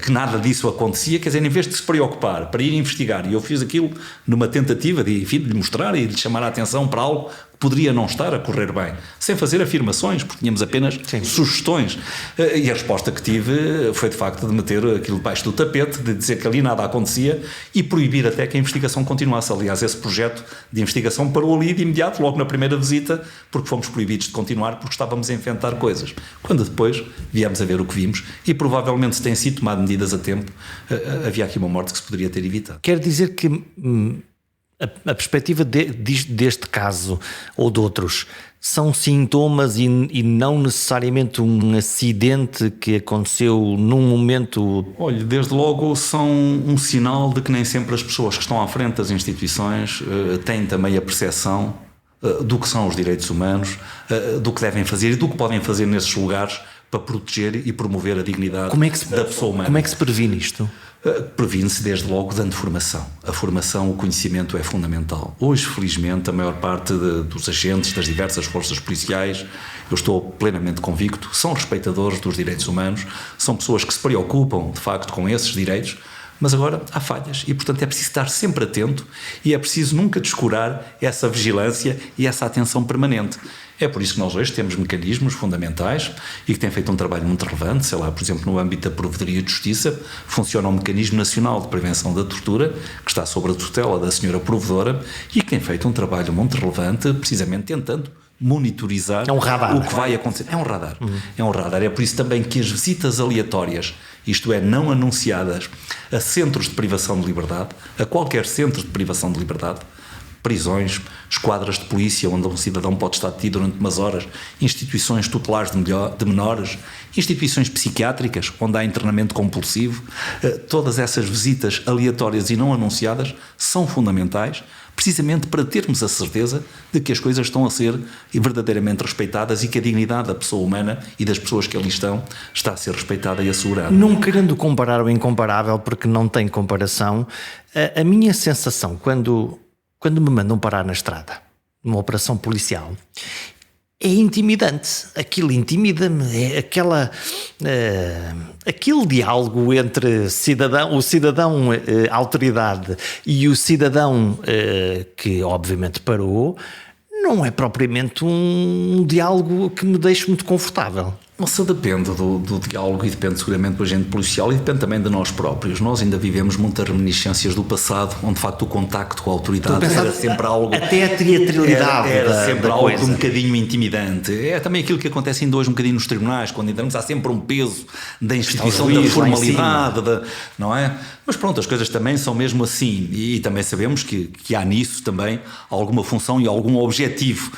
que nada disso acontecia, quer dizer, em vez de se preocupar para ir investigar, e eu fiz aquilo numa tentativa de, enfim, de lhe mostrar e de lhe chamar a atenção para algo que poderia não estar a correr bem, sem fazer afirmações, porque tínhamos apenas sugestões. E a resposta que tive foi, de facto, de meter aquilo debaixo do tapete, de dizer que ali nada acontecia e proibir até que a investigação continuasse. Aliás, esse projeto de investigação parou ali de imediato, logo na primeira visita, porque fomos proibidos de continuar porque estávamos a inventar coisas. Quando depois viemos a ver o que vimos e provavelmente se têm sido tomadas medidas a tempo, havia aqui uma morte que se poderia ter evitado. Quer dizer que a perspectiva deste caso ou de outros são sintomas e não necessariamente um acidente que aconteceu num momento... Olha, desde logo são um sinal de que nem sempre as pessoas que estão à frente das instituições têm também a percepção do que são os direitos humanos, do que devem fazer e do que podem fazer nesses lugares para proteger e promover a dignidade da pessoa humana. Como é que se previne isto? Previne-se desde logo dando formação. A formação, o conhecimento é fundamental. Hoje, felizmente, a maior parte dos agentes das diversas forças policiais, eu estou plenamente convicto, são respeitadores dos direitos humanos, são pessoas que se preocupam, de facto, com esses direitos, mas agora há falhas e, portanto, é preciso estar sempre atento e é preciso nunca descurar essa vigilância e essa atenção permanente. É por isso que nós hoje temos mecanismos fundamentais e que têm feito um trabalho muito relevante, sei lá, por exemplo, no âmbito da Provedoria de Justiça, funciona um mecanismo nacional de prevenção da tortura, que está sob a tutela da senhora Provedora e que tem feito um trabalho muito relevante, precisamente tentando monitorizar o que vai acontecer. É um radar. É um radar. É por isso também que as visitas aleatórias, isto é, não anunciadas, a centros de privação de liberdade, a qualquer centro de privação de liberdade, prisões, esquadras de polícia onde um cidadão pode estar detido durante umas horas, instituições tutelares de menores, instituições psiquiátricas onde há internamento compulsivo, todas essas visitas aleatórias e não anunciadas são fundamentais precisamente para termos a certeza de que as coisas estão a ser verdadeiramente respeitadas e que a dignidade da pessoa humana e das pessoas que ali estão está a ser respeitada e assegurada. Não querendo comparar o incomparável, porque não tem comparação, a minha sensação quando me mandam parar na estrada, numa operação policial, é intimidante. Aquilo intimida-me, é aquele diálogo entre o cidadão autoridade e o cidadão que obviamente parou, não é propriamente um diálogo que me deixe muito confortável. Isso depende do diálogo e depende seguramente do agente policial e depende também de nós próprios. Nós ainda vivemos muitas reminiscências do passado, onde de facto o contacto com a autoridade era sempre algo... Até a teatralidade era sempre da algo coisa. Um bocadinho intimidante. É também aquilo que acontece ainda hoje um bocadinho nos tribunais, quando entramos há sempre um peso da instituição, da formalidade, não é? Mas pronto, as coisas também são mesmo assim e também sabemos que há nisso também alguma função e algum objetivo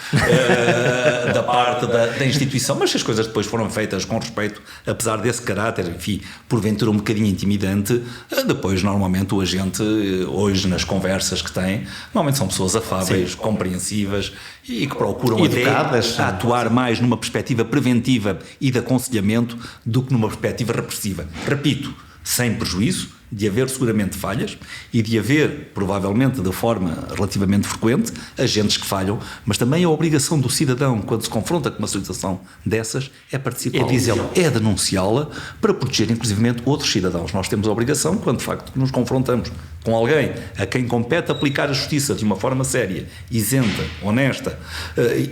da parte da instituição, mas se as coisas depois foram feitas com respeito, apesar desse caráter, enfim, porventura um bocadinho intimidante, depois normalmente o agente, hoje nas conversas que tem, normalmente são pessoas afáveis, compreensivas e que procuram educadas, até atuar mais numa perspectiva preventiva e de aconselhamento do que numa perspectiva repressiva. Repito, sem prejuízo de haver seguramente falhas e de haver, provavelmente de forma relativamente frequente, agentes que falham, mas também a obrigação do cidadão, quando se confronta com uma situação dessas, é participar, é denunciá-la para proteger inclusivamente outros cidadãos. Nós temos a obrigação, quando de facto nos confrontamos com alguém a quem compete aplicar a justiça de uma forma séria, isenta, honesta,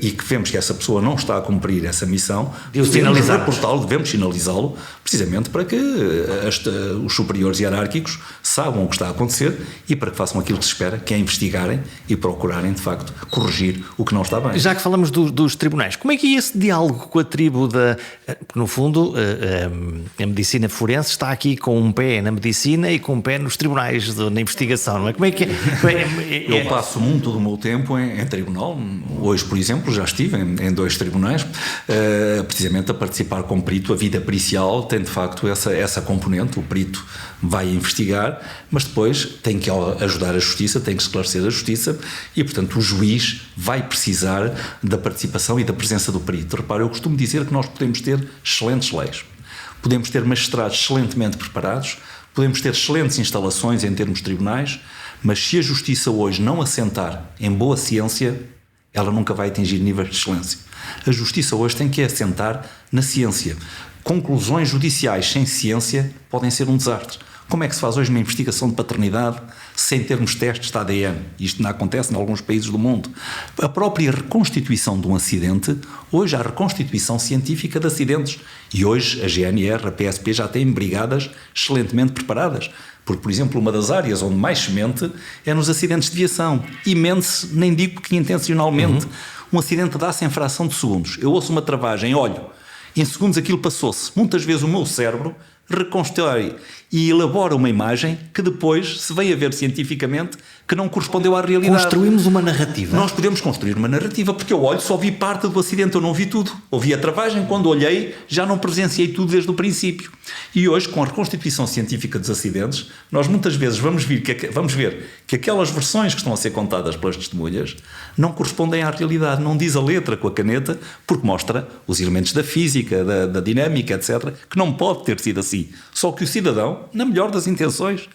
e que vemos que essa pessoa não está a cumprir essa missão, devemos sinalizá-lo, precisamente para que os superiores hierárquicos saibam o que está a acontecer e para que façam aquilo que se espera, que é investigarem e procurarem, de facto, corrigir o que não está bem. Já que falamos dos tribunais, como é que é esse diálogo com a tribo porque no fundo a medicina forense está aqui com um pé na medicina e com um pé nos tribunais na investigação, não é? Como é que Eu passo muito do meu tempo em tribunal. Hoje, por exemplo, já estive em 2 tribunais, precisamente a participar como perito. A vida pericial tem de facto essa componente. O perito vai investigar, mas depois tem que ajudar a justiça, tem que esclarecer a justiça e, portanto, o juiz vai precisar da participação e da presença do perito. Repara, eu costumo dizer que nós podemos ter excelentes leis, podemos ter magistrados excelentemente preparados, podemos ter excelentes instalações em termos de tribunais, Mas se a justiça hoje não assentar em boa ciência, ela nunca vai atingir níveis de excelência. A justiça hoje tem que assentar na ciência. Conclusões judiciais sem ciência podem ser um desastre. Como é que se faz hoje uma investigação de paternidade sem termos testes de ADN? Isto não acontece em alguns países do mundo. A própria reconstituição de um acidente, hoje há reconstituição científica de acidentes. E hoje a GNR, a PSP já têm brigadas excelentemente preparadas. Porque, por exemplo, uma das áreas onde mais se mente é nos acidentes de viação. E mente-se, nem digo que intencionalmente. Um acidente dá-se em fração de segundos. Eu ouço uma travagem, olho, em segundos aquilo passou-se. Muitas vezes o meu cérebro reconstrói e elabora uma imagem que depois se vem a ver cientificamente que não correspondeu à realidade. Construímos uma narrativa. Nós podemos construir uma narrativa, porque eu olho, só vi parte do acidente, eu não vi tudo. Ouvi a travagem, quando olhei, já não presenciei tudo desde o princípio. E hoje, com a reconstituição científica dos acidentes, nós muitas vezes vamos ver que aquelas versões que estão a ser contadas pelas testemunhas não correspondem à realidade. Não diz a letra com a caneta, porque mostra os elementos da física, da dinâmica, etc., que não pode ter sido assim. Só que o cidadão, na melhor das intenções,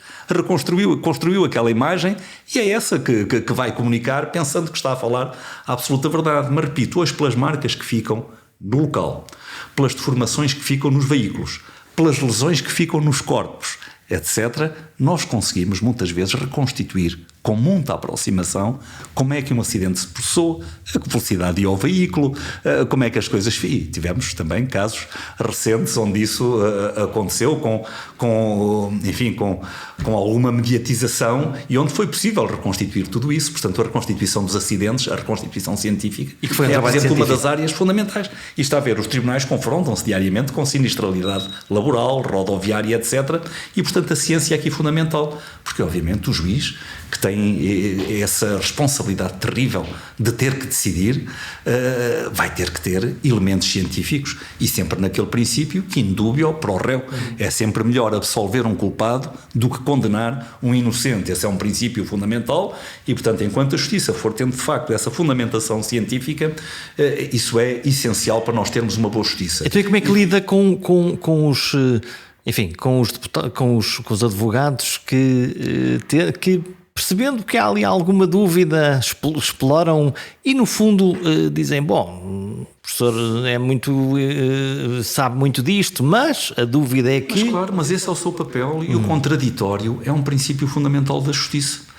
construiu aquela imagem e é essa que vai comunicar pensando que está a falar a absoluta verdade. Mas repito, hoje pelas marcas que ficam no local, pelas deformações que ficam nos veículos, pelas lesões que ficam nos corpos, etc., nós conseguimos muitas vezes reconstituir com muita aproximação como é que um acidente se processou, a que velocidade ia ao veículo, como é que as coisas... E tivemos também casos recentes onde isso aconteceu com alguma mediatização e onde foi possível reconstituir tudo isso. Portanto, a reconstituição dos acidentes, a reconstituição científica, e que foi por exemplo, uma das áreas fundamentais. E está a ver, os tribunais confrontam-se diariamente com sinistralidade laboral, rodoviária, etc. E, portanto, a ciência é aqui fundamental, porque, obviamente, o juiz, que tem essa responsabilidade terrível de ter que decidir, vai ter que ter elementos científicos e sempre naquele princípio que indúbio pro réu. É sempre melhor absolver um culpado do que condenar um inocente. Esse é um princípio fundamental e, portanto, enquanto a justiça for tendo de facto essa fundamentação científica, isso é essencial para nós termos uma boa justiça. Então, e como é que lida com os... Enfim, com os advogados que percebendo que há ali alguma dúvida, exploram e no fundo dizem, bom, o professor sabe muito disto, mas a dúvida é que... Mas claro, mas esse é o seu papel e o contraditório é um princípio fundamental da justiça.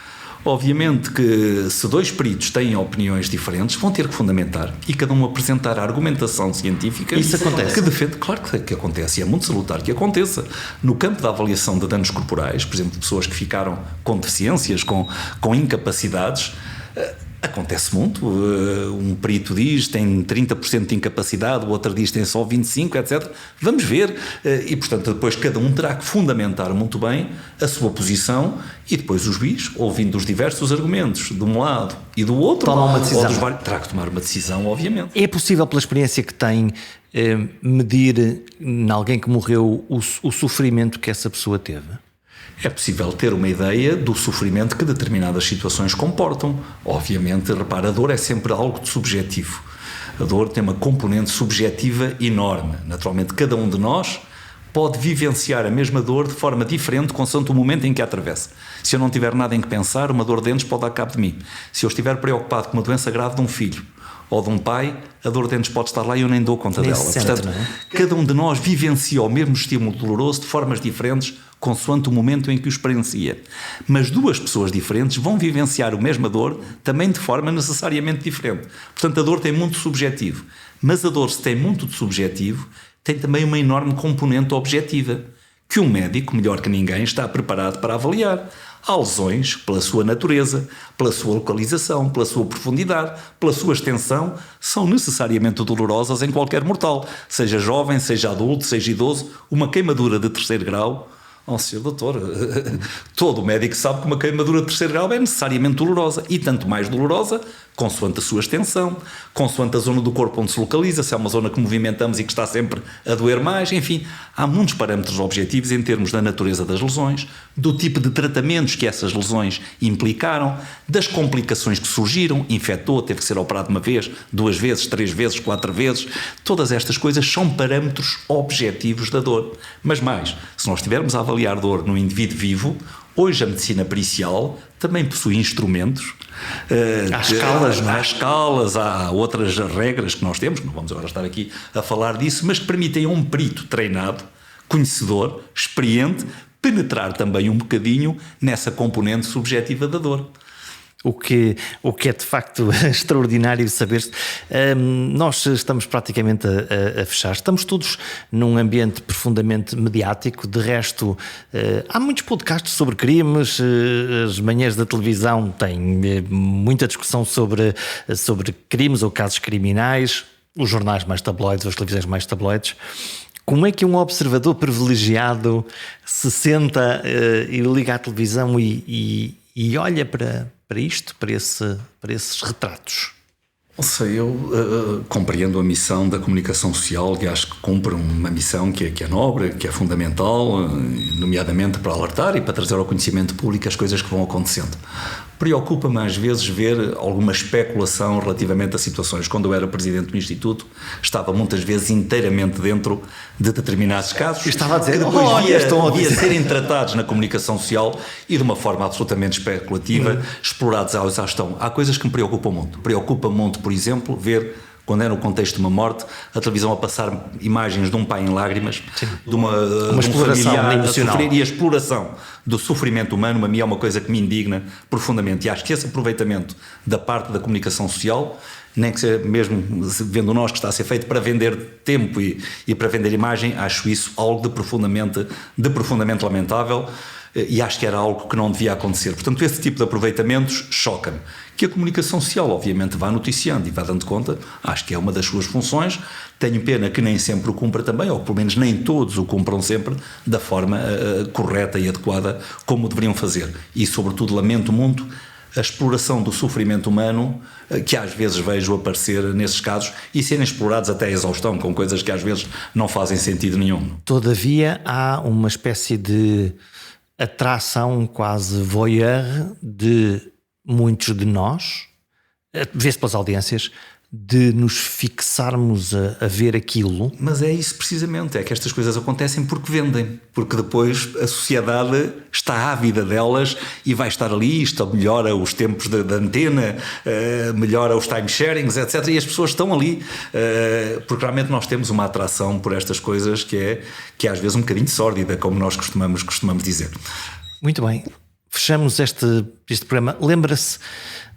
Obviamente que se dois peritos têm opiniões diferentes, vão ter que fundamentar e cada um apresentar a argumentação científica. Isso acontece. Que defende, claro que acontece, e é muito salutar que aconteça. No campo da avaliação de danos corporais, por exemplo, de pessoas que ficaram com deficiências, com incapacidades, acontece muito. Um perito diz tem 30% de incapacidade, o outro diz tem só 25%, etc. Vamos ver. E, portanto, depois cada um terá que fundamentar muito bem a sua posição e depois o juiz, ouvindo os diversos argumentos de um lado e do outro, toma uma decisão. Terá que tomar uma decisão, obviamente. É possível, pela experiência que tem, medir em alguém que morreu o sofrimento que essa pessoa teve? É possível ter uma ideia do sofrimento que determinadas situações comportam. Obviamente, repara, a dor é sempre algo de subjetivo. A dor tem uma componente subjetiva enorme. Naturalmente, cada um de nós pode vivenciar a mesma dor de forma diferente consoante o momento em que a atravessa. Se eu não tiver nada em que pensar, uma dor de dentes pode dar cabo de mim. Se eu estiver preocupado com uma doença grave de um filho ou de um pai, a dor de dentes pode estar lá e eu nem dou conta dela. Portanto, cada um de nós vivencia o mesmo estímulo doloroso de formas diferentes consoante o momento em que o experiencia. Mas duas pessoas diferentes vão vivenciar a mesma dor também de forma necessariamente diferente. Portanto, a dor tem muito subjetivo. Mas a dor, se tem muito de subjetivo, tem também uma enorme componente objetiva, que um médico, melhor que ninguém, está preparado para avaliar. Há lesões, pela sua natureza, pela sua localização, pela sua profundidade, pela sua extensão, são necessariamente dolorosas em qualquer mortal, seja jovem, seja adulto, seja idoso. Uma queimadura de 3º grau, senhor doutor, todo médico sabe que uma queimadura de 3º grau é necessariamente dolorosa, e tanto mais dolorosa consoante a sua extensão, consoante a zona do corpo onde se localiza, se é uma zona que movimentamos e que está sempre a doer mais, enfim, há muitos parâmetros objetivos em termos da natureza das lesões, do tipo de tratamentos que essas lesões implicaram, das complicações que surgiram, infectou, teve que ser operado uma vez, 2 vezes, 3 vezes, 4 vezes, todas estas coisas são parâmetros objetivos da dor. Mas mais, se nós estivermos a avaliar dor no indivíduo vivo, Hoje a medicina pericial também possui instrumentos. Há escalas, não é? Há escalas, há outras regras que nós temos, não vamos agora estar aqui a falar disso, mas que permitem a um perito treinado, conhecedor, experiente, penetrar também um bocadinho nessa componente subjetiva da dor. O que é de facto extraordinário saber-se. Nós estamos praticamente a fechar. Estamos todos num ambiente profundamente mediático. De resto, há muitos podcasts sobre crimes. As manhãs da televisão têm muita discussão sobre crimes ou casos criminais. Os jornais mais tabloides, as televisões mais tabloides. Como é que um observador privilegiado se senta e liga à televisão e olha para isto, para esses retratos? Não sei, eu compreendo a missão da comunicação social, que acho que cumpre uma missão que é nobre, que é fundamental, nomeadamente para alertar e para trazer ao conhecimento público as coisas que vão acontecendo. Preocupa-me às vezes ver alguma especulação relativamente a situações. Quando eu era presidente do Instituto, estava muitas vezes inteiramente dentro de determinados casos. Estava a dizer, que depois via serem tratados na comunicação social e de uma forma absolutamente especulativa, explorados à exaustão. Há coisas que me preocupam muito. Preocupa-me muito, por exemplo, ver, quando é no contexto de uma morte, a televisão a passar imagens de um pai em lágrimas, de uma exploração familiar emocional. a sofrer, e a exploração do sofrimento humano, a mim é uma coisa que me indigna profundamente. E acho que esse aproveitamento da parte da comunicação social, nem que seja mesmo vendo nós que está a ser feito para vender tempo e para vender imagem, acho isso algo de profundamente lamentável. E acho que era algo que não devia acontecer. Portanto, esse tipo de aproveitamentos choca-me. Que a comunicação social, obviamente, vá noticiando e vá dando conta, acho que é uma das suas funções. Tenho pena que nem sempre o cumpra também, ou pelo menos nem todos o cumpram sempre da forma correta e adequada como deveriam fazer. E, sobretudo, lamento muito a exploração do sofrimento humano que às vezes vejo aparecer nesses casos e serem explorados até à exaustão, com coisas que às vezes não fazem sentido nenhum. Todavia, há uma espécie de atração quase voyeur de muitos de nós, vê-se pelas audiências, de nos fixarmos a ver aquilo. Mas é isso precisamente, é que estas coisas acontecem porque vendem, porque depois a sociedade está ávida delas e vai estar ali, isto melhora os tempos da antena, melhora os time-sharings, etc. E as pessoas estão ali, porque realmente nós temos uma atração por estas coisas que é às vezes um bocadinho sórdida, como nós costumamos dizer. Muito bem, fechamos este programa. Lembra-se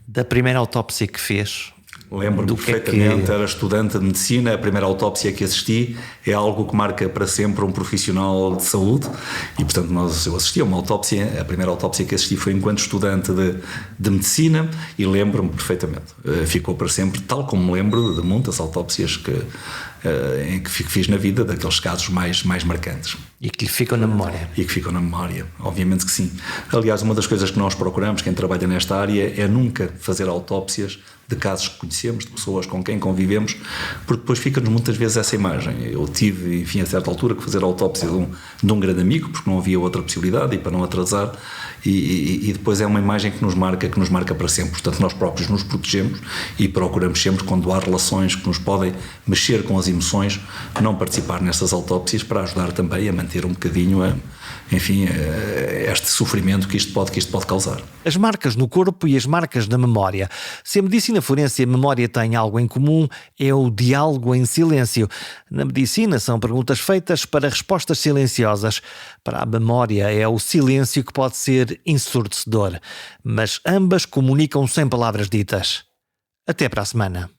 da primeira autópsia que fez? Lembro-me perfeitamente, era estudante de medicina, a primeira autópsia que assisti é algo que marca para sempre um profissional de saúde e, portanto, eu assisti a uma autópsia, a primeira autópsia que assisti foi enquanto estudante de medicina e lembro-me perfeitamente, ficou para sempre, tal como me lembro de muitas autópsias em que fiz na vida, daqueles casos mais marcantes. E que lhe ficam na memória. E que ficam na memória, obviamente que sim. Aliás, uma das coisas que nós procuramos, quem trabalha nesta área, é nunca fazer autópsias de casos que conhecemos, de pessoas com quem convivemos, porque depois fica-nos muitas vezes essa imagem. Eu tive, enfim, a certa altura, que fazer a autópsia de um grande amigo, porque não havia outra possibilidade e para não atrasar, e depois é uma imagem que nos marca para sempre. Portanto, nós próprios nos protegemos e procuramos sempre, quando há relações que nos podem mexer com as emoções, não participar nestas autópsias para ajudar também a manter um bocadinho este sofrimento que isto pode causar. As marcas no corpo e as marcas na memória. Se a medicina forense e a memória têm algo em comum, é o diálogo em silêncio. Na medicina são perguntas feitas para respostas silenciosas. Para a memória é o silêncio que pode ser ensurdecedor. Mas ambas comunicam sem palavras ditas. Até para a semana.